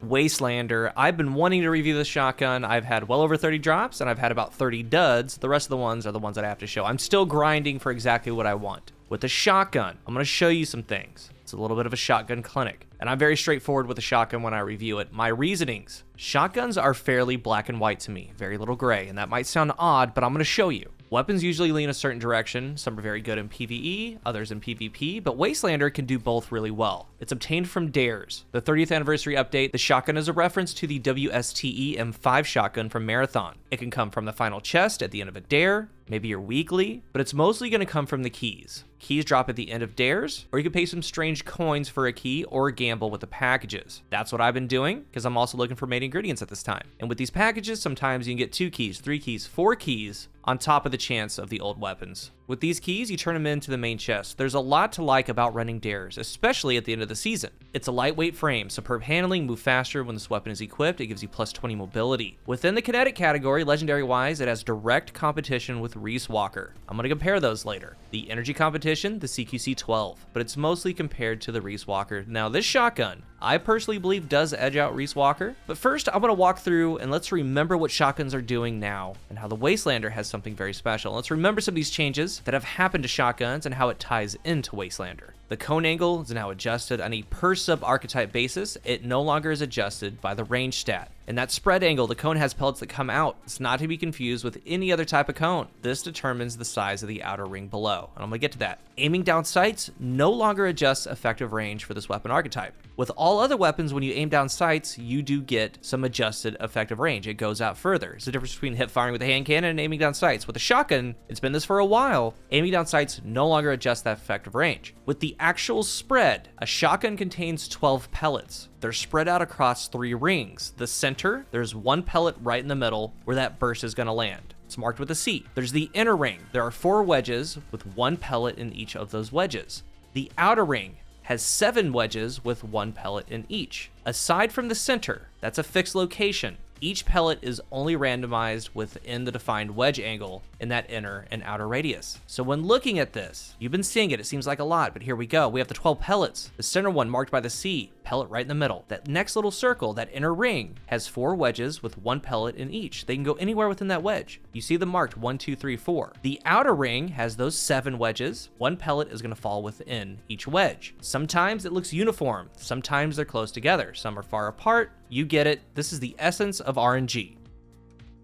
Wastelander. I've been wanting to review this shotgun. I've had well over 30 drops, and I've had about 30 duds. The rest of the ones are the ones that I have to show. I'm still grinding for exactly what I want. With the shotgun, I'm going to show you some things. It's a little bit of a shotgun clinic, and I'm very straightforward with a shotgun when I review it. My reasonings. Shotguns are fairly black and white to me, very little gray, and that might sound odd, but I'm going to show you. Weapons usually lean a certain direction. Some are very good in PvE, others in PvP, but Wastelander can do both really well. It's obtained from dares. The 30th anniversary update, the shotgun is a reference to the Wastelander M5 shotgun from Marathon. It can come from the final chest at the end of a dare, maybe your weekly, but it's mostly going to come from the keys. Keys drop at the end of dares, or you can pay some strange coins for a key or gamble with the packages. That's what I've been doing, because I'm also looking for main ingredients at this time. And with these packages, sometimes you can get 2 keys, 3 keys, 4 keys, on top of the chance of the old weapons. With these keys, you turn them into the main chest. There's a lot to like about running dares, especially at the end of the season. It's a lightweight frame, superb handling, move faster when this weapon is equipped, it gives you plus 20 mobility. Within the kinetic category, legendary-wise, it has direct competition with Reese Walker. I'm going to compare those later. The energy competition, the CQC-12, but it's mostly compared to the Reese Walker. Now this shotgun, I personally believe does edge out Reese Walker, but first I'm going to walk through and let's remember what shotguns are doing now and how the Wastelander has something very special. Let's remember some of these changes that have happened to shotguns and how it ties into Wastelander. The cone angle is now adjusted on a per sub-archetype basis. It no longer is adjusted by the range stat. And that spread angle, the cone has pellets that come out. It's not to be confused with any other type of cone. This determines the size of the outer ring below, and I'm gonna get to that. Aiming down sights no longer adjusts effective range for this weapon archetype. With all other weapons, when you aim down sights, you do get some adjusted effective range. It goes out further. It's the difference between hip firing with a hand cannon and aiming down sights. With a shotgun, it's been this for a while, aiming down sights no longer adjusts that effective range. With the actual spread, a shotgun contains 12 pellets. They're spread out across 3 rings. The center, there's 1 pellet right in the middle where that burst is gonna land. It's marked with a C. There's the inner ring. There are 4 wedges with 1 pellet in each of those wedges. The outer ring has 7 wedges with 1 pellet in each. Aside from the center, that's a fixed location. Each pellet is only randomized within the defined wedge angle in that inner and outer radius. So when looking at this, you've been seeing it seems like a lot, but here we go. We have the 12 pellets. The center one marked by the C, pellet right in the middle. That next little circle, that inner ring, has 4 wedges with 1 pellet in each. They can go anywhere within that wedge. You see them marked 1, 2, 3, 4. The outer ring has those 7 wedges. 1 pellet is gonna fall within each wedge. Sometimes it looks uniform. Sometimes they're close together. Some are far apart. You get it. This is the essence of RNG.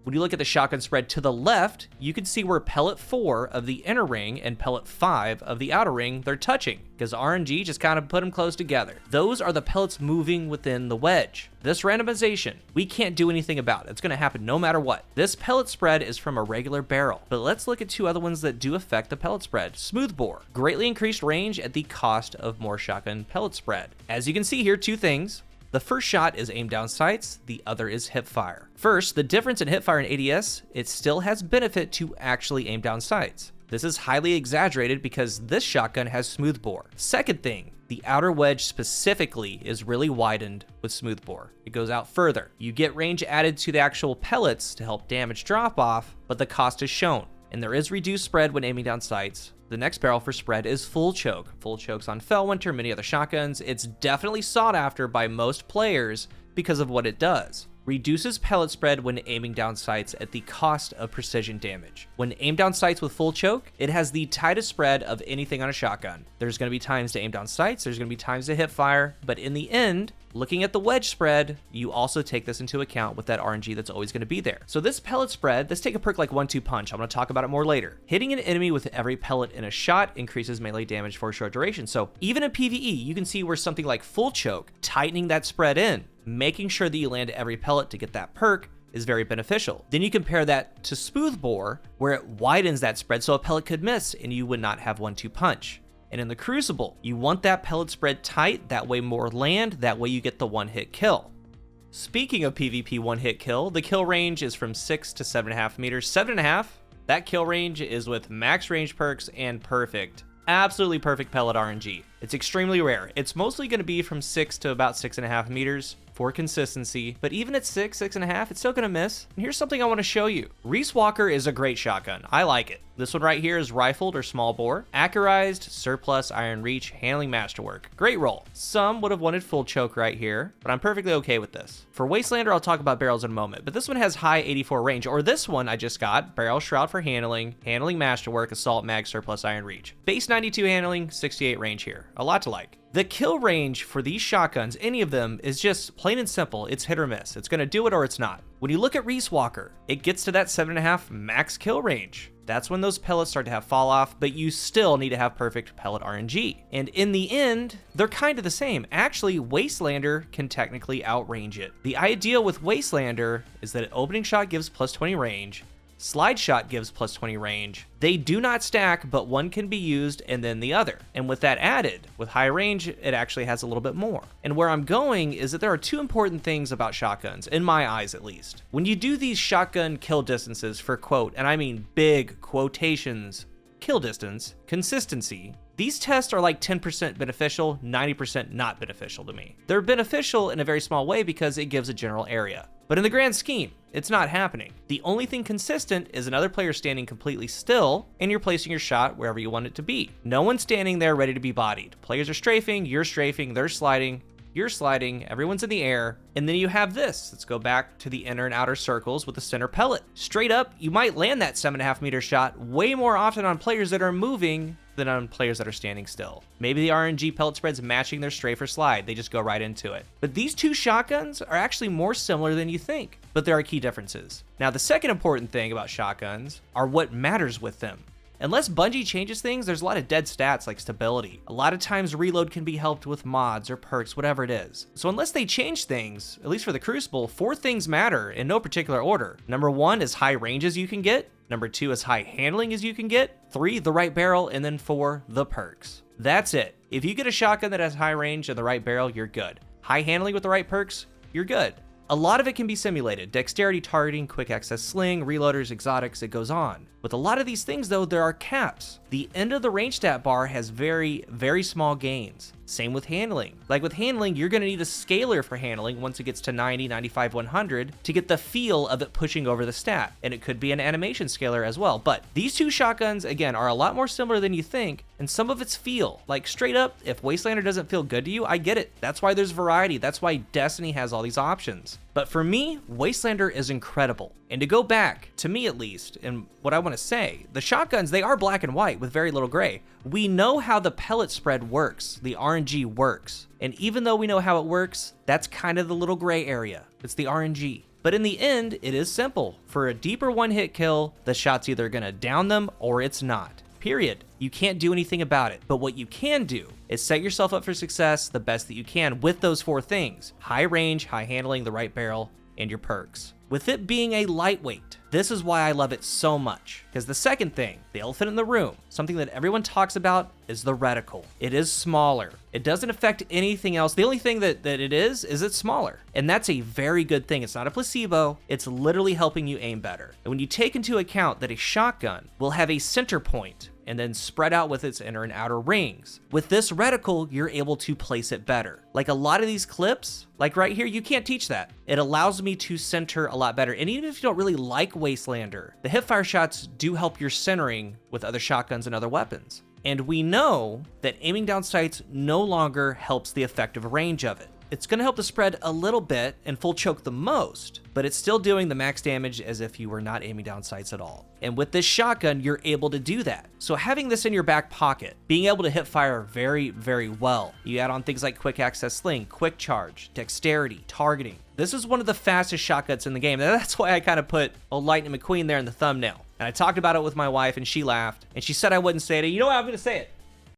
When you look at the shotgun spread to the left, you can see where pellet 4 of the inner ring and pellet 5 of the outer ring, they're touching, because RNG just kind of put them close together. Those are the pellets moving within the wedge. This randomization, we can't do anything about it. It's gonna happen no matter what. This pellet spread is from a regular barrel, but let's look at 2 other ones that do affect the pellet spread. Smoothbore, greatly increased range at the cost of more shotgun pellet spread. As you can see here, 2 things. The first shot is aim down sights, the other is hip fire. First, the difference in hip fire and ADS, it still has benefit to actually aim down sights. This is highly exaggerated because this shotgun has smoothbore. Second thing, the outer wedge specifically is really widened with smoothbore. It goes out further. You get range added to the actual pellets to help damage drop off, but the cost is shown. And there is reduced spread when aiming down sights. The next barrel for spread is full choke. Full choke's on Fellwinter, many other shotguns. It's definitely sought after by most players because of what it does. Reduces pellet spread when aiming down sights at the cost of precision damage. When aimed down sights with full choke, it has the tightest spread of anything on a shotgun. There's going to be times to aim down sights, there's going to be times to hip fire, but in the end, looking at the wedge spread, you also take this into account with that RNG that's always going to be there. So this pellet spread, let's take a perk like 1-2 punch. I'm going to talk about it more later. Hitting an enemy with every pellet in a shot increases melee damage for a short duration. So even in PvE, you can see where something like full choke, tightening that spread in, making sure that you land every pellet to get that perk is very beneficial. Then you compare that to smoothbore, where it widens that spread so a pellet could miss and you would not have 1-2 punch. And in the Crucible, you want that pellet spread tight, that way more land, that way you get the 1-hit kill. Speaking of PvP 1-hit kill, the kill range is from 6 to 7.5 meters. 7.5, that kill range is with max range perks and perfect, absolutely perfect pellet RNG. It's extremely rare. It's mostly going to be from 6 to about 6.5 meters for consistency, but even at 6, 6.5, it's still going to miss. And here's something I want to show you. Reese Walker is a great shotgun. I like it. This one right here is rifled or small bore. Accurized, surplus, iron reach, handling masterwork. Great roll. Some would have wanted full choke right here, but I'm perfectly okay with this. For Wastelander, I'll talk about barrels in a moment, but this one has high 84 range, or this one I just got, barrel shroud for handling, handling masterwork, assault mag, surplus, iron reach. Base 92 handling, 68 range here. A lot to like. The kill range for these shotguns, any of them, is just plain and simple. It's hit or miss. It's gonna do it or it's not. When you look at Reese Walker, it gets to that 7.5 max kill range. That's when those pellets start to have fall off, but you still need to have perfect pellet RNG. And in the end, they're kind of the same. Actually, Wastelander can technically outrange it. The idea with Wastelander is that opening shot gives plus 20 range, slide shot gives plus 20 range. They do not stack, but one can be used and then the other. And with that added, with high range, it actually has a little bit more. And where I'm going is that there are two important things about shotguns, in my eyes at least. When you do these shotgun kill distances for quote, and I mean big quotations, kill distance, consistency, these tests are like 10% beneficial, 90% not beneficial to me. They're beneficial in a very small way because it gives a general area. But in the grand scheme, it's not happening. The only thing consistent is another player standing completely still and you're placing your shot wherever you want it to be. No one's standing there ready to be bodied. Players are strafing, you're strafing, they're sliding, you're sliding, everyone's in the air, and then you have this. Let's go back to the inner and outer circles with the center pellet. Straight up, you might land that 7.5 meter shot way more often on players that are moving than on players that are standing still. Maybe the RNG pellet spread's matching their strafe or slide. They just go right into it. But these two shotguns are actually more similar than you think, but there are key differences. Now, the second important thing about shotguns are what matters with them. Unless Bungie changes things, there's a lot of dead stats like stability. A lot of times reload can be helped with mods or perks, whatever it is. So unless they change things, at least for the Crucible, 4 things matter in no particular order. Number 1 is high range as you can get. Number 2 is high handling as you can get. 3, the right barrel, and then 4, the perks. That's it. If you get a shotgun that has high range and the right barrel, you're good. High handling with the right perks, you're good. A lot of it can be simulated. Dexterity, targeting, quick access sling, reloaders, exotics, it goes on. With a lot of these things though, there are caps. The end of the range stat bar has very, very small gains. Same with handling. Like with handling, you're gonna need a scaler for handling once it gets to 90, 95, 100 to get the feel of it pushing over the stat. And it could be an animation scaler as well. But these two shotguns, again, are a lot more similar than you think. And some of its feel, like straight up, if Wastelander doesn't feel good to you, I get it. That's why there's variety. That's why Destiny has all these options. But for me, Wastelander is incredible. And to go back, to me at least, and what I want to say, the shotguns, they are black and white with very little gray. We know how the pellet spread works, the RNG works. And even though we know how it works, that's kind of the little gray area. It's the RNG. But in the end, it is simple. For a deeper one-hit kill, the shot's either gonna down them or it's not. Period. You can't do anything about it. But what you can do is set yourself up for success the best that you can with those 4 things. High range, high handling, the right barrel, and your perks. With it being a lightweight, this is why I love it so much. Because the second thing, the elephant in the room, something that everyone talks about is the reticle. It is smaller. It doesn't affect anything else. The only thing that it is it's smaller. And that's a very good thing. It's not a placebo. It's literally helping you aim better. And when you take into account that a shotgun will have a center point and then spread out with its inner and outer rings. With this reticle, you're able to place it better. Like a lot of these clips, like right here, you can't teach that. It allows me to center a lot better. And even if you don't really like Wastelander, the hipfire shots do help your centering with other shotguns and other weapons. And we know that aiming down sights no longer helps the effective range of it. It's gonna help the spread a little bit and full choke the most, but it's still doing the max damage as if you were not aiming down sights at all. And with this shotgun, you're able to do that. So having this in your back pocket, being able to hip fire very, very well. You add on things like quick access sling, quick charge, dexterity, targeting. This is one of the fastest shotguns in the game. And that's why I kind of put old Lightning McQueen there in the thumbnail. And I talked about it with my wife and she laughed and she said I wouldn't say it. You know what? I'm gonna say it.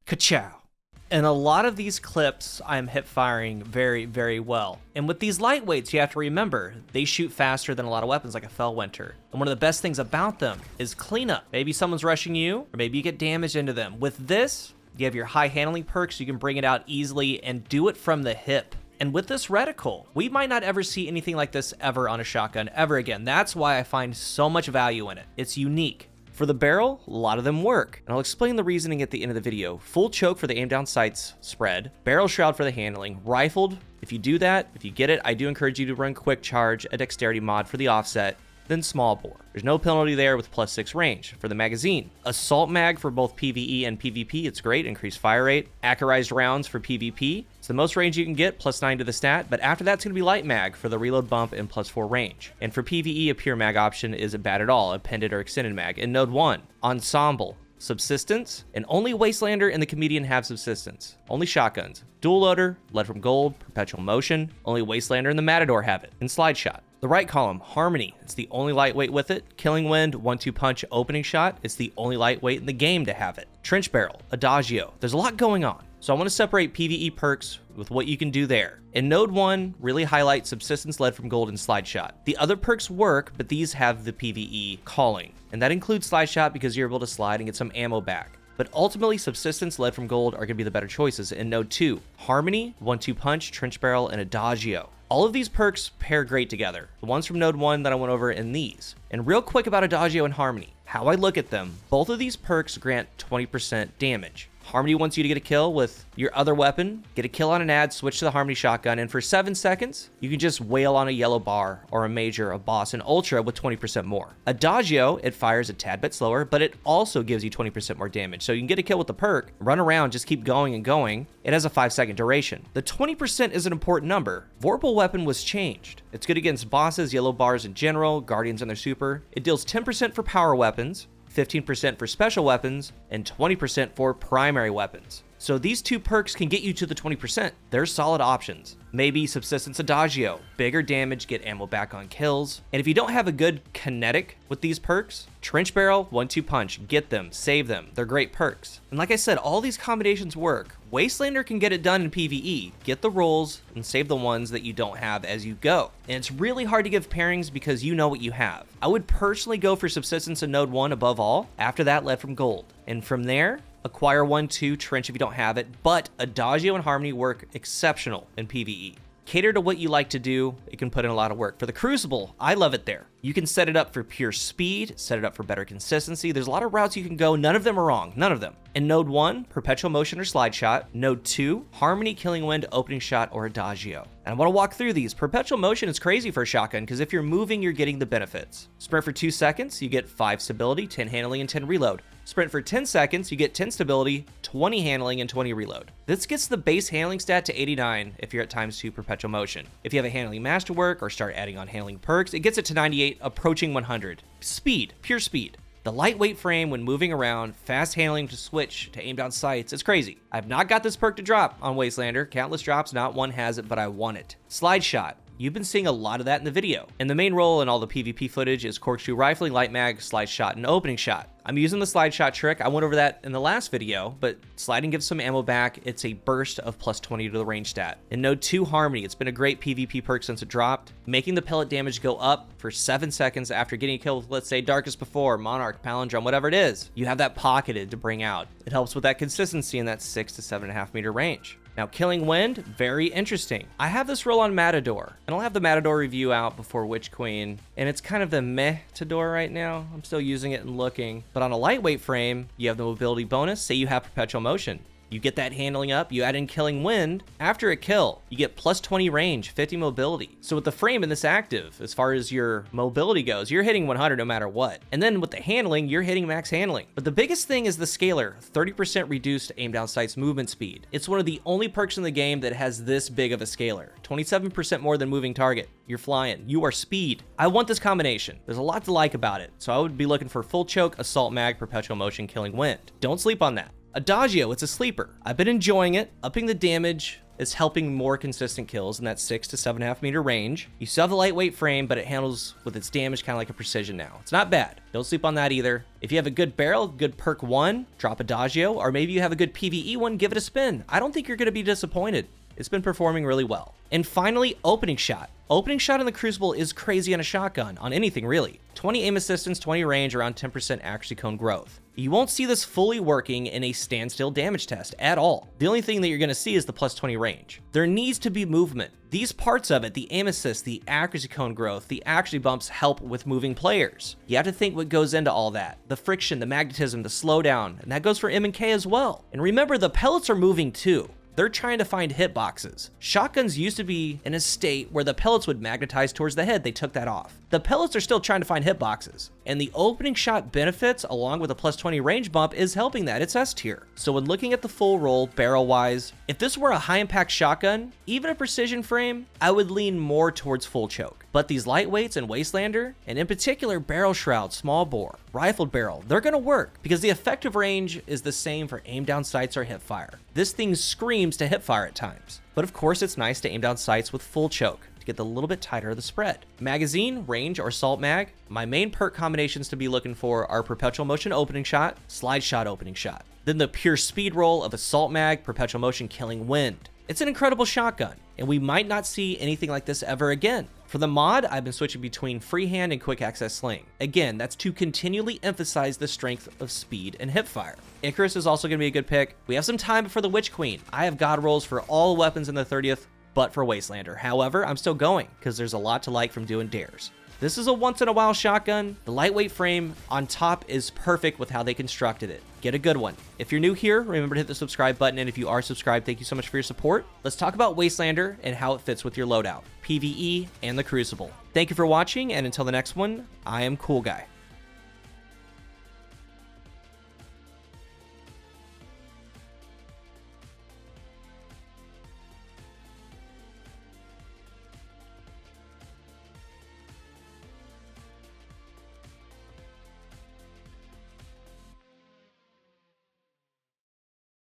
Ka-chow. In a lot of these clips, I'm hip firing very, very well. And with these lightweights, you have to remember, they shoot faster than a lot of weapons like a Fellwinter. And one of the best things about them is cleanup. Maybe someone's rushing you, or maybe you get damage into them. With this, you have your high handling perks, so you can bring it out easily and do it from the hip. And with this reticle, we might not ever see anything like this ever on a shotgun ever again. That's why I find so much value in it. It's unique. For the barrel, a lot of them work, and I'll explain the reasoning at the end of the video. Full choke for the aim down sights spread, barrel shroud for the handling, rifled. If you do that, if you get it, I do encourage you to run quick charge, a dexterity mod for the offset, than small bore. There's no penalty there with +6 range. For the magazine, assault mag for both PvE and PvP, it's great, increased fire rate. Accurized rounds for PvP, it's the most range you can get, +9 to the stat, but after that's going to be light mag for the reload bump and +4 range. And for PvE, a pure mag option isn't bad at all, appended or extended mag. In Node 1, ensemble, subsistence, and only Wastelander and the Comedian have subsistence. Only shotguns. Dual loader, lead from gold, perpetual motion, only Wastelander and the Matador have it. And slide shot. The right column, harmony, it's the only lightweight with it. Killing wind, 1-2 punch, opening shot, it's the only lightweight in the game to have it. Trench barrel, adagio, there's a lot going on. So I want to separate PvE perks with what you can do there. In Node 1, really highlight subsistence, lead from gold, and slide shot. The other perks work, but these have the PvE calling. And that includes slide shot because you're able to slide and get some ammo back. But ultimately, subsistence, lead from gold are going to be the better choices. In Node 2, harmony, 1-2 punch, trench barrel, and adagio. All of these perks pair great together. The ones from Node 1 that I went over and these. And real quick about adagio and harmony. How I look at them, both of these perks grant 20% damage. Harmony wants you to get a kill with your other weapon, get a kill on an ad, switch to the Harmony shotgun, and for 7 seconds, you can just wail on a yellow bar or a major, a boss, an ultra with 20% more. Adagio, it fires a tad bit slower, but it also gives you 20% more damage. So you can get a kill with the perk, run around, just keep going and going. It has a 5-second duration. The 20% is an important number. Vorpal weapon was changed. It's good against bosses, yellow bars in general, guardians and their super. It deals 10% for power weapons, 15% for special weapons, and 20% for primary weapons. So these two perks can get you to the 20%. They're solid options. Maybe subsistence adagio, bigger damage, get ammo back on kills. And if you don't have a good kinetic with these perks, trench barrel, 1-2 punch, get them, save them. They're great perks. And like I said, all these combinations work. Wastelander can get it done in PvE. Get the rolls and save the ones that you don't have as you go. And it's really hard to give pairings because you know what you have. I would personally go for subsistence in Node 1 above all. After that, lead from gold. And from there, acquire 1-2 trench if you don't have it, but adagio and harmony work exceptional in PvE. Cater to what you like to do, it can put in a lot of work. For the Crucible, I love it there. You can set it up for pure speed, set it up for better consistency. There's a lot of routes you can go. None of them are wrong. None of them. In Node 1, perpetual motion or slide shot. Node 2, harmony, killing wind, opening shot, or adagio. And I want to walk through these. Perpetual motion is crazy for a shotgun because if you're moving, you're getting the benefits. Sprint for 2 seconds, you get 5 stability, 10 handling, and 10 reload. Sprint for 10 seconds, you get 10 stability, 20 handling, and 20 reload. This gets the base handling stat to 89 if you're at ×2 perpetual motion. If you have a handling masterwork or start adding on handling perks, it gets it to 98, approaching 100. Speed, pure speed. The lightweight frame when moving around, fast handling to switch to aim down sights, it's crazy. I've not got this perk to drop on Wastelander. Countless drops, not one has it, but I want it. Slide shot. You've been seeing a lot of that in the video. And the main role in all the PvP footage is corkscrew rifling, light mag, slide shot, and opening shot. I'm using the slide shot trick. I went over that in the last video, but sliding gives some ammo back. It's a burst of +20 to the range stat. In Node 2 Harmony, it's been a great PvP perk since it dropped, making the pellet damage go up for 7 seconds after getting a kill with, let's say, Darkest Before, Monarch, Palindrome, whatever it is. You have that pocketed to bring out. It helps with that consistency in that 6 to 7.5 meter range. Now, Killing Wind, very interesting. I have this roll on Matador, and I'll have the Matador review out before Witch Queen, and it's kind of the meh Tador right now. I'm still using it and looking. But on a lightweight frame, you have the mobility bonus. Say you have perpetual motion. You get that handling up, you add in Killing Wind. After a kill, you get +20 range, 50 mobility. So with the frame in this active, as far as your mobility goes, you're hitting 100 no matter what. And then with the handling, you're hitting max handling. But the biggest thing is the scalar, 30% reduced aim down sights movement speed. It's one of the only perks in the game that has this big of a scalar. 27% more than moving target. You're flying. You are speed. I want this combination. There's a lot to like about it. So I would be looking for full choke, assault mag, perpetual motion, Killing Wind. Don't sleep on that. Adagio, it's a sleeper. I've been enjoying it. Upping the damage is helping more consistent kills in that 6 to 7.5 meter range. You still have the lightweight frame, but it handles with its damage kind of like a precision now. It's not bad. Don't sleep on that either. If you have a good barrel, good perk 1, drop Adagio, or maybe you have a good PvE one, give it a spin. I don't think you're going to be disappointed. It's been performing really well. And finally, opening shot. Opening shot in the Crucible is crazy on a shotgun, on anything really. 20 aim assistance, 20 range, around 10% accuracy cone growth. You won't see this fully working in a standstill damage test at all. The only thing that you're going to see is the +20 range. There needs to be movement. These parts of it, the aim assist, the accuracy cone growth, the accuracy bumps help with moving players. You have to think what goes into all that. The friction, the magnetism, the slowdown, and that goes for M and K as well. And remember, the pellets are moving too. they're trying to find hitboxes. Shotguns used to be in a state where the pellets would magnetize towards the head. They took that off. The pellets are still trying to find hitboxes, and the opening shot benefits along with a plus 20 range bump is helping that. It's S tier. So when looking at the full roll barrel wise, if this were a high impact shotgun, even a precision frame, I would lean more towards full choke. But these lightweights and Wastelander, and in particular barrel shroud, small bore, rifled barrel, they're gonna work because the effective range is the same for aim down sights or hip fire. This thing screams to hip fire at times, but of course it's nice to aim down sights with full choke to get the little bit tighter of the spread. Magazine, range, or salt mag, my main perk combinations to be looking for are perpetual motion opening shot, slide shot opening shot, then the pure speed roll of assault mag, perpetual motion killing wind. It's an incredible shotgun, and we might not see anything like this ever again. For the mod, I've been switching between freehand and quick access sling. Again, that's to continually emphasize the strength of speed and hipfire. Icarus is also going to be a good pick. We have some time before the Witch Queen. I have god rolls for all weapons in the 30th, but for Wastelander. However, I'm still going because there's a lot to like from doing dares. This is a once in a while shotgun. The lightweight frame on top is perfect with how they constructed it. Get a good one. If you're new here, remember to hit the subscribe button, and if you are subscribed, thank you so much for your support. Let's talk about Wastelander and how it fits with your loadout, PvE, and the Crucible. Thank you for watching, and until the next one, I am CoolGuy.